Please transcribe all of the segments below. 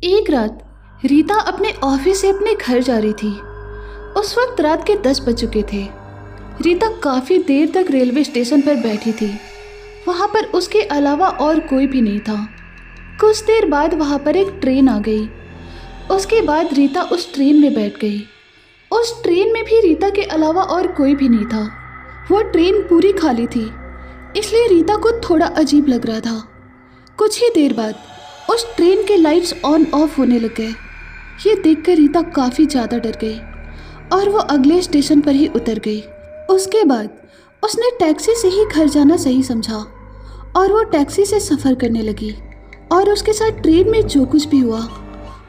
एक रात रीता अपने ऑफिस से अपने घर जा रही थी। उस वक्त रात के 10 बज चुके थे। रीता काफ़ी देर तक रेलवे स्टेशन पर बैठी थी। वहाँ पर उसके अलावा और कोई भी नहीं था। कुछ देर बाद वहाँ पर एक ट्रेन आ गई। उसके बाद रीता उस ट्रेन में बैठ गई। उस ट्रेन में भी रीता के अलावा और कोई भी नहीं था। वो ट्रेन पूरी खाली थी, इसलिए रीता को थोड़ा अजीब लग रहा था। कुछ ही देर बाद उस ट्रेन के लाइट्स ऑन ऑफ होने लग गए। ये देखकर रीता काफ़ी ज़्यादा डर गई और वो अगले स्टेशन पर ही उतर गई। उसके बाद उसने टैक्सी से ही घर जाना सही समझा और वो टैक्सी से सफ़र करने लगी। और उसके साथ ट्रेन में जो कुछ भी हुआ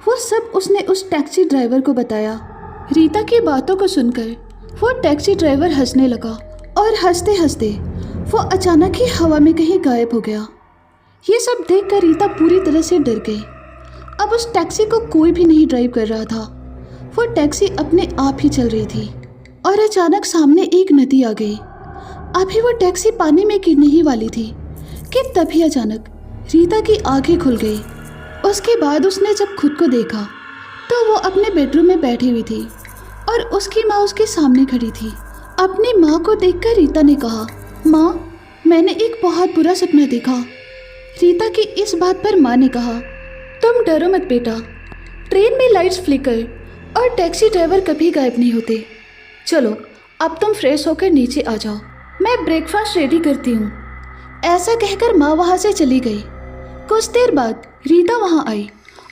वो सब उसने उस टैक्सी ड्राइवर को बताया। रीता की बातों को सुनकर वो टैक्सी ड्राइवर हंसने लगा और हंसते हंसते वो अचानक ही हवा में कहीं गायब हो गया। ये सब देखकर रीता पूरी तरह से डर गई। अब उस टैक्सी को कोई भी नहीं ड्राइव कर रहा था। वो टैक्सी अपने आप ही चल रही थी और अचानक सामने एक नदी आ गई। अभी वो टैक्सी पानी में गिरने ही वाली थी कि तभी अचानक रीता की आंखें खुल गई। उसके बाद उसने जब खुद को देखा तो वो अपने बेडरूम में बैठी हुई थी और उसकी माँ उसके सामने खड़ी थी। अपनी माँ को देखकर रीता ने कहा, माँ, मैंने एक बहुत बुरा सपना देखा। रीता की इस बात पर माँ ने कहा, तुम डरो मत बेटा, ट्रेन में लाइट्स फ्लिकर और टैक्सी ड्राइवर कभी गायब नहीं होते। चलो अब तुम फ्रेश होकर नीचे आ जाओ, मैं ब्रेकफास्ट रेडी करती हूँ। ऐसा कहकर माँ वहाँ से चली गई। कुछ देर बाद रीता वहाँ आई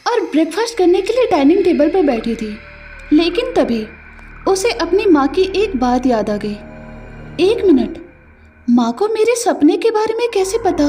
और ब्रेकफास्ट करने के लिए डाइनिंग टेबल पर बैठी थी। लेकिन तभी उसे अपनी माँ की एक बात याद आ गई। एक मिनट, माँ को मेरे सपने के बारे में कैसे पता?